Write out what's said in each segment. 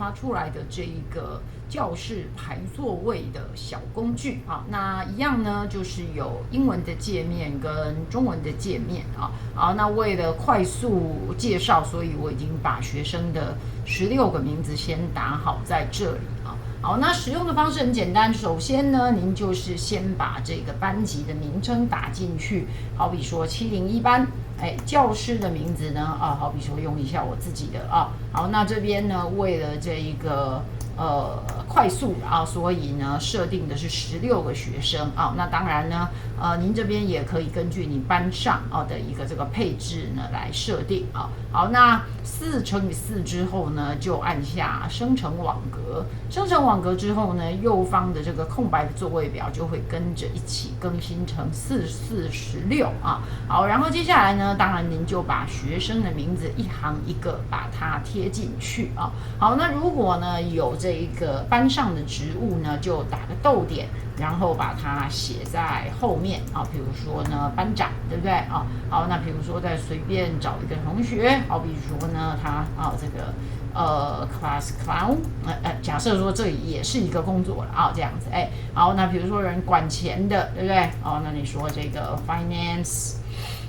发出来的这一个教室排座位的小工具啊。那一样呢，就是有英文的界面跟中文的界面啊。好，那为了快速介绍，所以我已经把学生的16个名字先打好在这里啊。好，那使用的方式很简单。首先呢，您就是先把这个班级的名称打进去，好比说701班，教师的名字呢，好比说用一下我自己的啊。好，那这边呢，为了这一个快速啊，所以呢设定的是16个学生啊。那当然呢，您这边也可以根据你班上的一个这个配置呢来设定啊。好，那4乘以4之后呢，就按下生成网格。生成网格之后呢，右方的这个空白的座位表就会跟着一起更新成4416啊。好，然后接下来呢，当然您就把学生的名字一行一个把它贴进去啊。好，那如果呢有这一个班上的职务呢，就打个逗点，然后把它写在后面啊。比如说呢，班长，对不对啊？好，那比如说再随便找一个同学，好比说呢，他这个class clown，假设说这也是一个工作了啊，这样子，好，那比如说人管钱的，对不对？那你说这个 finance。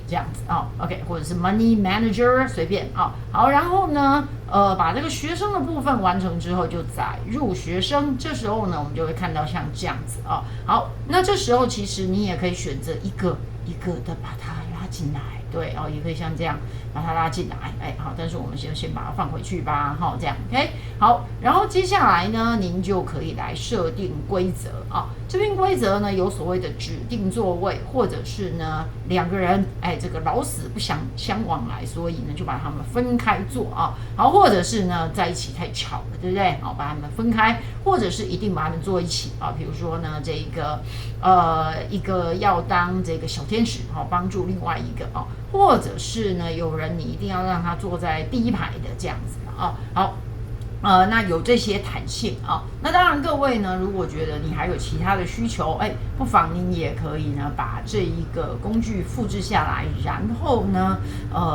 这样子OK， 或者是 money manager 随便好，然后呢，把这个学生的部分完成之后，就载入学生。这时候呢，我们就会看到像这样子好，那这时候其实你也可以选择一个一个的把它拉进来，对也可以像这样把它拉进来，好，但是我们先把它放回去吧，这样 OK。好，然后接下来呢，您就可以来设定规则这边规则呢有所谓的指定座位，或者是呢2个人这个老死不相往来，所以呢就把他们分开坐好，或者是呢在一起太吵了，对不对？好，把他们分开，或者是一定把他们坐一起比如说呢这个一个要当这个小天使帮助另外一个或者是呢有人你一定要让他坐在第一排的这样子好。那有这些弹性那当然各位呢，如果觉得你还有其他的需求，不妨您也可以呢把这一个工具复制下来，然后呢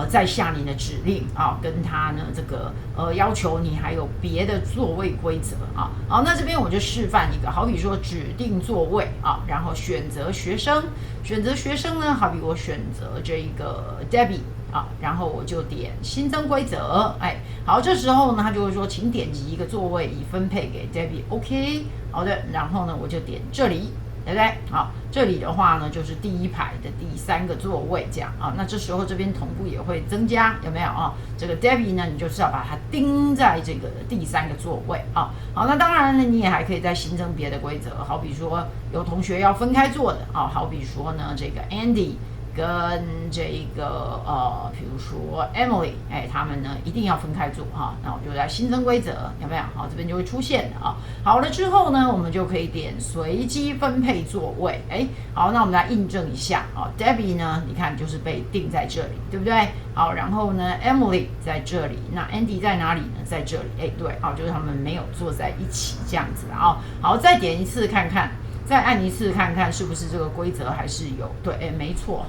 再下你的指令跟他呢这个要求你还有别的座位规则好，那这边我就示范一个，好比说指定座位然后选择学生呢，好比我选择这个 Debbie然后我就点新增规则，好，这时候呢，他就会说，请点击一个座位以分配给 Debbie，OK， 好的，然后呢，我就点这里，对不对？好，这里的话呢，就是第一排的第3个座位，这样那这时候这边同步也会增加，有没有这个 Debbie 呢，你就是要把它钉在这个第3个座位好，那当然呢，你也还可以再新增别的规则，好比说有同学要分开坐的好比说呢，这个 Andy。跟这个比如说 Emily， 他们呢一定要分开坐那我就来新增规则，有没有？好，这边就会出现的好了之后呢，我们就可以点随机分配座位，好，那我们来印证一下Debbie 呢，你看就是被定在这里，对不对？好，然后呢 Emily 在这里，那 Andy 在哪里呢？在这里，对，就是他们没有坐在一起这样子好，再点一次看看。再按一次看看是不是这个规则还是有对，没错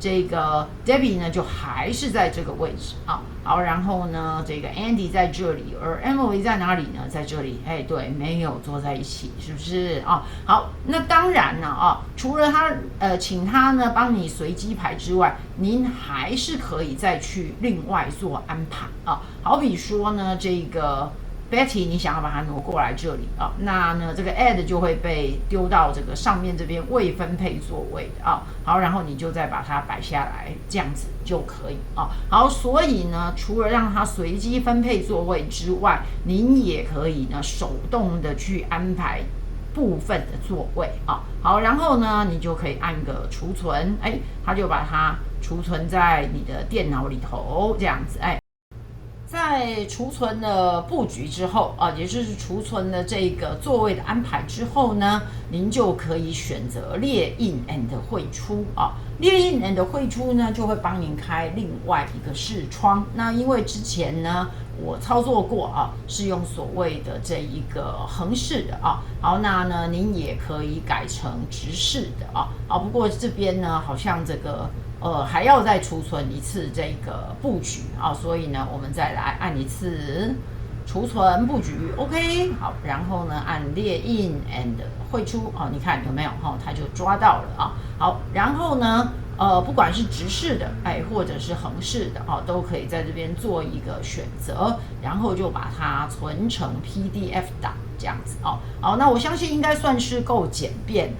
这个 Debbie 呢就还是在这个位置好，然后呢这个 Andy 在这里，而 Emily 在哪里呢？在这里，对，没有坐在一起，是不是好，那当然了除了他请他呢帮你随机排之外，您还是可以再去另外做安排好比说呢这个Betty 你想要把它挪过来这里那呢这个 Ed 就会被丢到这个上面这边未分配座位的好，然后你就再把它摆下来，这样子就可以好，所以呢除了让它随机分配座位之外，您也可以呢手动的去安排部分的座位好，然后呢你就可以按个储存，它就把它储存在你的电脑里头，这样子在储存了布局之后也就是储存了这个座位的安排之后呢，您就可以选择列印 and 汇出列印 and 汇出呢就会帮您开另外一个视窗。那因为之前呢我操作过是用所谓的这一个横式的好，那呢您也可以改成直式的不过这边呢好像这个还要再储存一次这个布局所以呢我们再来按一次储存布局 OK 好，然后呢按列印 and 汇出哦，你看有没有它就抓到了啊。好，然后呢不管是直式的或者是横式的都可以在这边做一个选择，然后就把它存成 PDF 档这样子好，那我相信应该算是够简便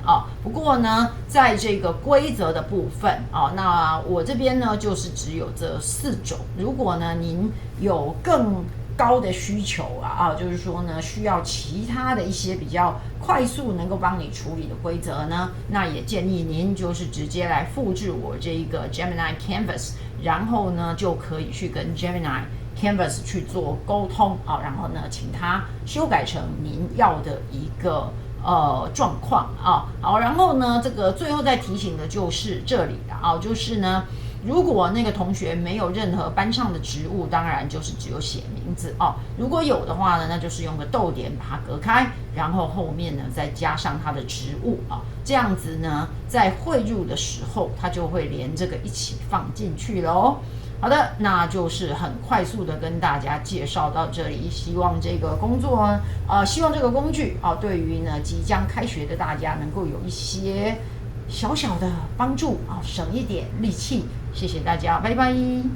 不过呢，在这个规则的部分那我这边呢就是只有这4种。如果呢您有更高的需求就是说呢需要其他的一些比较快速能够帮你处理的规则呢，那也建议您就是直接来复制我这一个 Gemini Canvas， 然后呢就可以去跟 Gemini Canvas 去做沟通然后呢请他修改成您要的一个状况好，然后呢这个最后再提醒的就是这里就是呢如果那个同学没有任何班上的职务，当然就是只有写名字如果有的话呢，那就是用个逗点把它隔开，然后后面呢再加上他的职务这样子呢，在汇入的时候，它就会连这个一起放进去咯。好的，那就是很快速的跟大家介绍到这里，希望这个工作希望这个工具对于呢即将开学的大家能够有一些小小的帮助省一点力气。谢谢大家，拜拜。